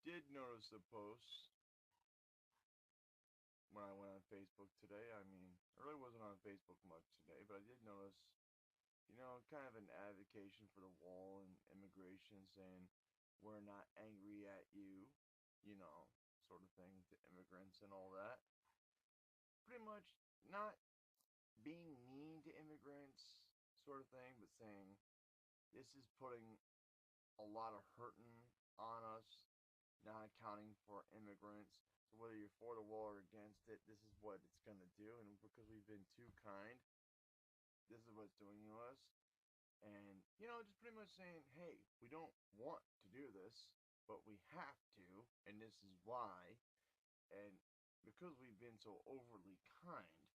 did notice a post when I went on Facebook today. I really wasn't on Facebook much today, but I did notice, kind of an advocacy for the wall and immigration, saying we're not angry at you, you know, sort of thing to immigrants and all that. Pretty much not being mean to immigrants, sort of thing, but saying this is putting a lot of hurting on us, not accounting for immigrants. So whether you're for the wall or against it, this is what it's gonna do, and because we've been too kind, this is what it's doing to us. And just pretty much saying, hey, we don't want to do this, but we have to, and this is why. And because we've been so overly kind,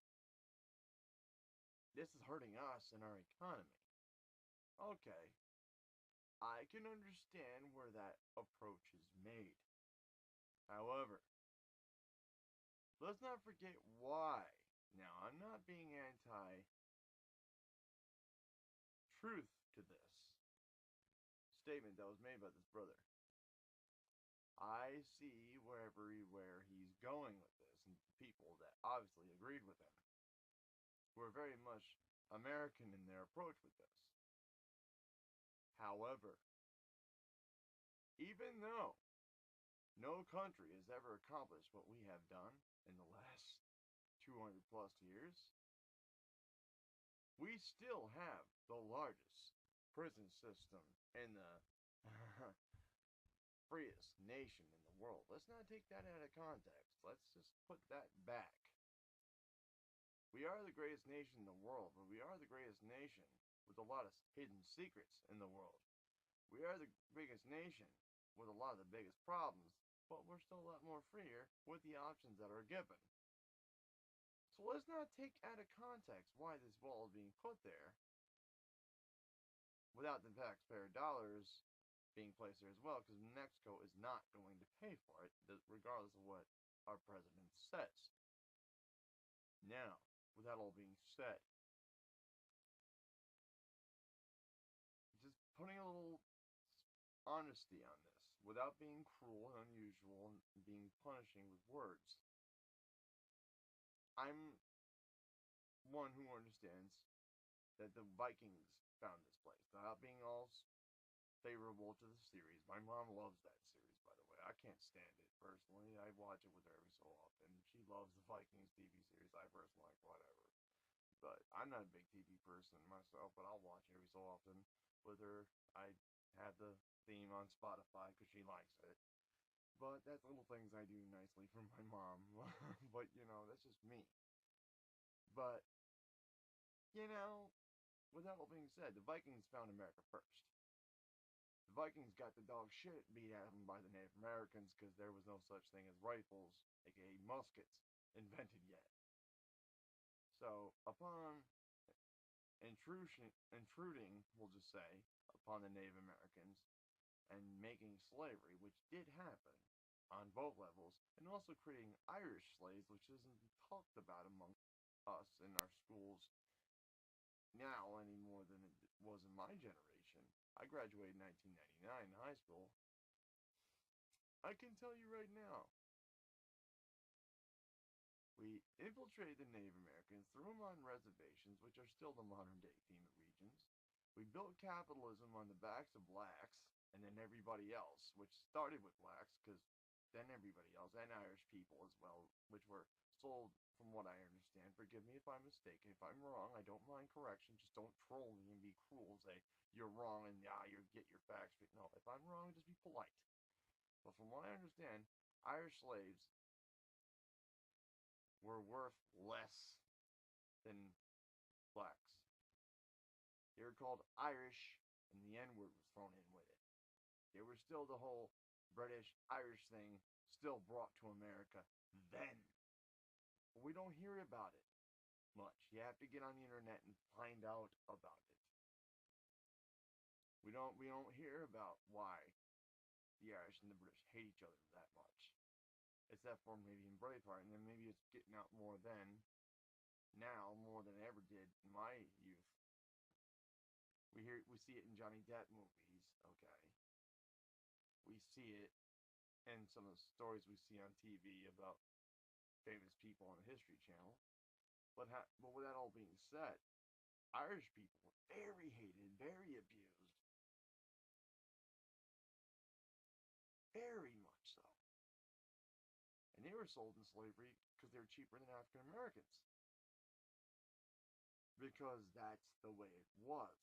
this is hurting us and our economy. Okay, I can understand where that approach is made. However, let's not forget why. Now, I'm not being anti truth to this statement that was made by this brother. I see where he's going with this, and people that obviously agreed with him were very much American in their approach with this. However, even though no country has ever accomplished what we have done in the last 200 plus years, we still have the largest prison system in the freest nation in the world. Let's not take that out of context. Let's just put that back. We are the greatest nation in the world, but we are the greatest nation with a lot of hidden secrets in the world. We are the biggest nation with a lot of the biggest problems, but we're still a lot more freer with the options that are given. So let's not take out of context why this wall is being put there without the taxpayer dollars being placed there as well, because Mexico is not going to pay for it, regardless of what our president says. Now, with that all being said, just putting a little honesty on this, without being cruel and unusual and being punishing with words, I'm one who understands that the Vikings found this place. Without being all favorable to the series. My mom loves that series, by the way. I can't stand it personally. I watch it with her every so often. She loves the Vikings TV series. I personally like whatever. But I'm not a big TV person myself, but I'll watch it every so often with her. I have the theme on Spotify because she likes it. But that's little things I do nicely for my mom. But, that's just me. But, with that all being said, the Vikings found America first. The Vikings got the dog shit beat out of them by the Native Americans because there was no such thing as rifles, aka muskets, invented yet. So, upon intruding, we'll just say, upon the Native Americans and making slavery, which did happen on both levels, and also creating Irish slaves, which isn't talked about among us in our schools now any more than it was in my generation. I graduated in 1999 in high school. I can tell you right now, we infiltrated the Native Americans, threw them on reservations, which are still the modern day FEMA regions. We built capitalism on the backs of blacks, and then everybody else, which started with blacks, because then everybody else, and Irish people as well, which were sold, from what I understand. Forgive me if I'm mistaken. If I'm wrong, I don't mind correction. Just don't troll me and be cruel. Say you're wrong and you get your facts straight. No, if I'm wrong, just be polite. But from what I understand, Irish slaves were worth less than blacks. They were called Irish, and the N word was thrown in with it. They were still the whole British Irish thing still brought to America then. But we don't hear about it much. You have to get on the internet and find out about it. We don't hear about why the Irish and the British hate each other that much. Except for maybe in Braveheart, and then maybe it's getting out more then, now more than it ever did in my youth. We see it in Johnny Depp movies, okay. We see it and some of the stories we see on TV about famous people on the History Channel. But with that all being said, Irish people were very hated, very abused, very much so. And they were sold in slavery because they were cheaper than African Americans. Because that's the way it was.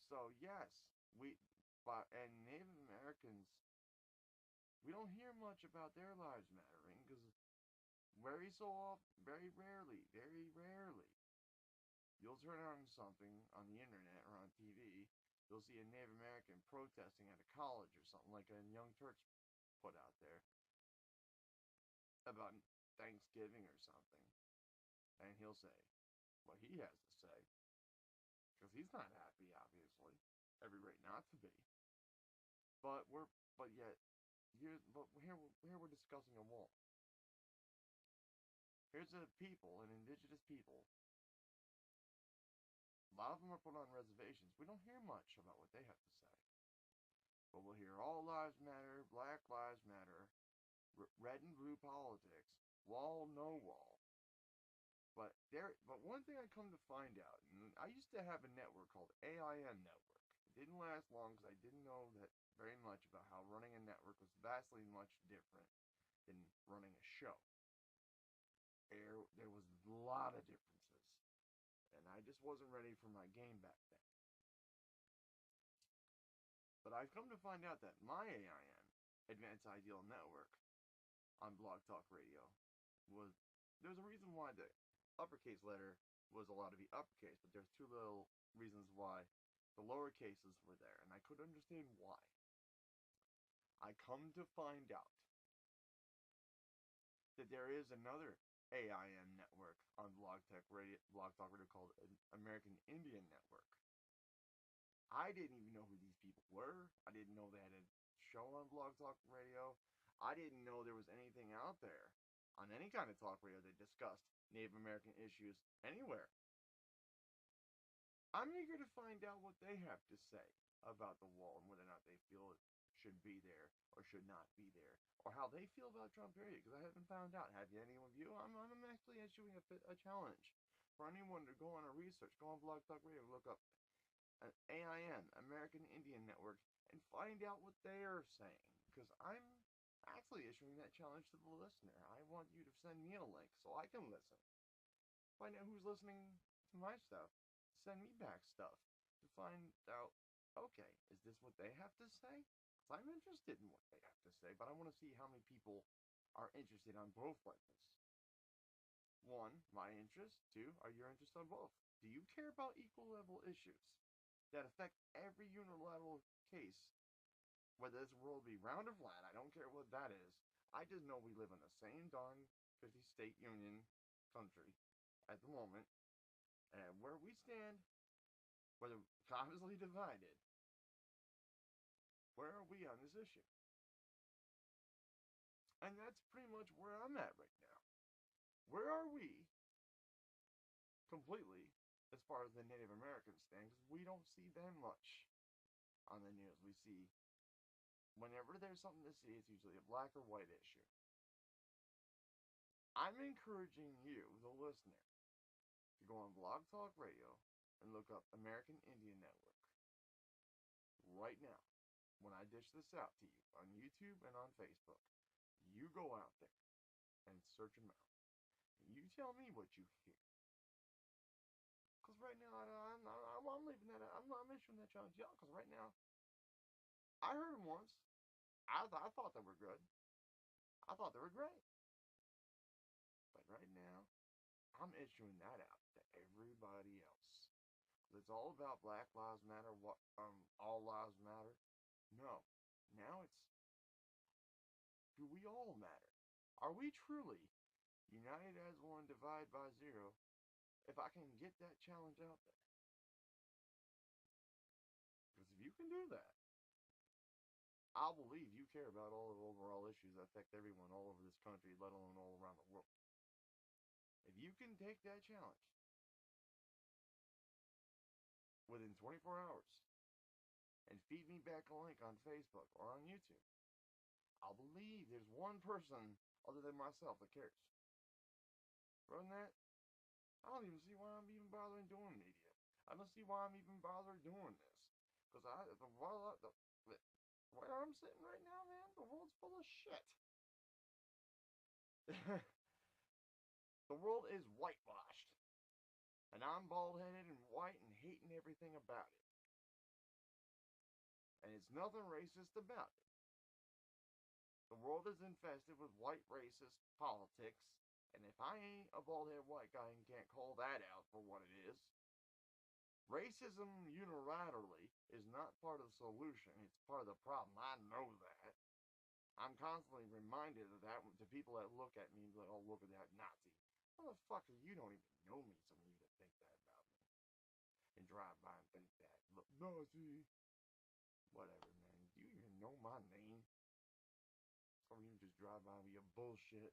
So yes, and Native Americans, we don't hear much about their lives mattering because very rarely, you'll turn on something on the internet or on TV, you'll see a Native American protesting at a college or something like a Young Turks put out there about Thanksgiving or something, and he'll say what he has to say because he's not happy, obviously, every right not to be. But here we're discussing a wall. Here's a people, an indigenous people. A lot of them are put on reservations. We don't hear much about what they have to say. But we'll hear all lives matter, black lives matter, red and blue politics, wall, no wall. But one thing I come to find out, and I used to have a network called AIN Network. It didn't last long because I didn't know that very much about how running a network was vastly much different than running a show. There was a lot of differences, and I just wasn't ready for my game back then. But I've come to find out that my AIN, Advanced Ideal Network, on Blog Talk Radio, there's a reason why the uppercase letter was allowed to be uppercase, but there's two little reasons why the lower cases were there, and I couldn't understand why. I come to find out that there is another AIN network on Blog Talk Radio called American Indian Network. I didn't even know who these people were. I didn't know they had a show on Blog Talk Radio. I didn't know there was anything out there on any kind of talk radio that discussed Native American issues anywhere. I'm eager to find out what they have to say about the wall and whether or not they feel it should be there or should not be there, or how they feel about Trump, period, because I haven't found out. Have you, any of you? I'm actually issuing a challenge for anyone to go on a research, go on Blog Talk Radio, look up AIN, American Indian Network, and find out what they are saying, because I'm actually issuing that challenge to the listener. I want you to send me a link so I can listen. Find out who's listening to my stuff. Send me back stuff to find out, okay, is this what they have to say? Because I'm interested in what they have to say, but I want to see how many people are interested on both levels. One, my interest. Two, are your interest on both? Do you care about equal level issues that affect every unilateral case, whether this world be round or flat? I don't care what that is. I just know we live in the same darn 50-state union country at the moment, and where we stand, whether obviously divided, where are we on this issue? And that's pretty much where I'm at right now. Where are we completely as far as the Native Americans stand? Because we don't see them much on the news. We see, whenever there's something to see, it's usually a black or white issue. I'm encouraging you, the listener, to go on Blog Talk Radio and look up American Indian Network right now. When I dish this out to you on YouTube and on Facebook, you go out there and search them out. And you tell me what you hear. Because right now, I'm leaving that. I'm issuing that challenge, y'all. Because right now, I heard them once. I thought they were good. I thought they were great. But right now, I'm issuing that out to everybody else. It's all about Black Lives Matter, all lives matter. No. Now it's, do we all matter? Are we truly united as one, divide by zero, if I can get that challenge out there? Because if you can do that, I'll believe you care about all the overall issues that affect everyone all over this country, let alone all around the world. If you can take that challenge within 24 hours and feed me back a link on Facebook or on YouTube, I'll believe there's one person other than myself that cares. Other than that, I don't even see why I'm even bothering doing media. I don't see why I'm even bothering doing this. Because where I'm sitting right now, man, the world's full of shit. The world is whitewashed. And I'm bald-headed and white and hating everything about it. And it's nothing racist about it. The world is infested with white racist politics. And if I ain't a bald-headed white guy and can't call that out for what it is, racism unilaterally is not part of the solution. It's part of the problem. I know that. I'm constantly reminded of that to people that look at me and be like, oh, look at that Nazi. Motherfucker, you don't even know me, some of you that think that about me. And drive by and think that. Look, Nazi. Whatever, man. Do you even know my name? Some of you just drive by with your bullshit.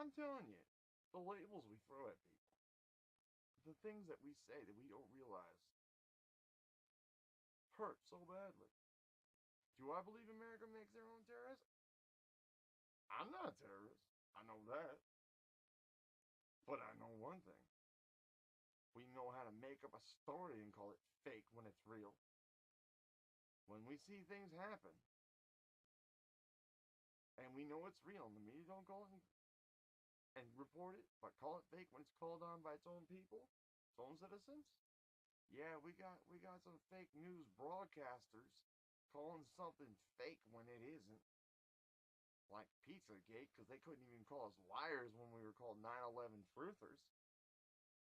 I'm telling you, the labels we throw at people, the things that we say that we don't realize, hurt so badly. Do I believe America makes their own terrorists? I'm not a terrorist. I know that. But I know one thing. We know how to make up a story and call it fake when it's real. When we see things happen, and we know it's real, and the media don't call it and report it, but call it fake when it's called on by its own people, its own citizens. Yeah, we got some fake news broadcasters calling something fake when it isn't. Like Pizzagate, because they couldn't even call us liars when we were called 9/11 truthers.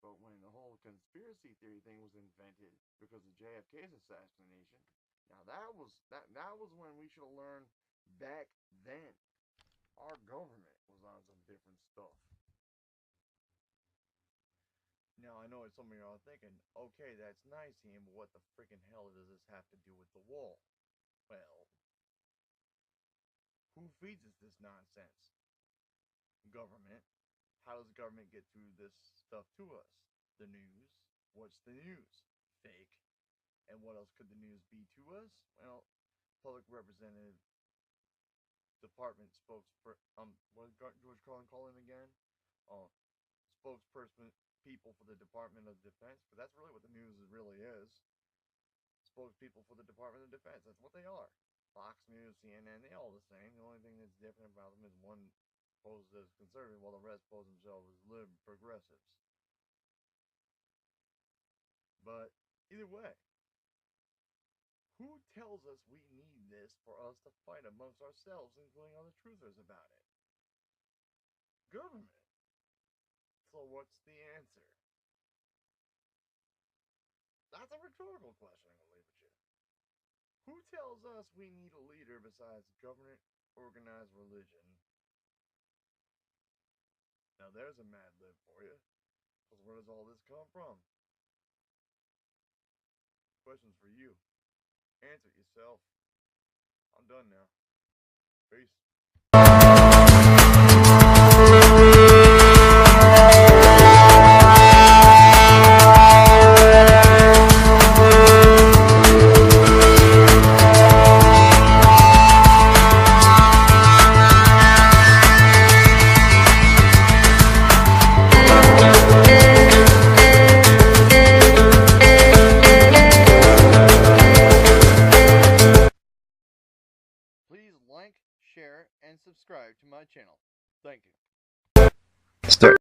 But when the whole conspiracy theory thing was invented because of JFK's assassination, now that was when we should have learned back then. Our government was on some different stuff. Now, I know what some of y'all are thinking, okay, that's nice, Ian, but what the freaking hell does this have to do with the wall? Well, who feeds us this nonsense? Government. How does government get through this stuff to us? The news. What's the news? Fake. And what else could the news be to us? Well, public representative department spokesperson, what did George Carlin call him again? Spokesperson, people for the Department of Defense, but that's really what the news really is. Spokespeople for the Department of Defense, that's what they are. Fox News, CNN, they all the same. The only thing that's different about them is one poses as conservative, while the rest pose themselves as progressives. But either way, who tells us we need this for us to fight amongst ourselves, including other truthers about it? Government. So what's the answer? That's a rhetorical question, I'm going to leave it with you. Who tells us we need a leader besides government, organized religion? Now there's a mad lib for you. Because where does all this come from? Questions for you. Answer it yourself. I'm done now. Peace. Please like, share, and subscribe to my channel. Thank you.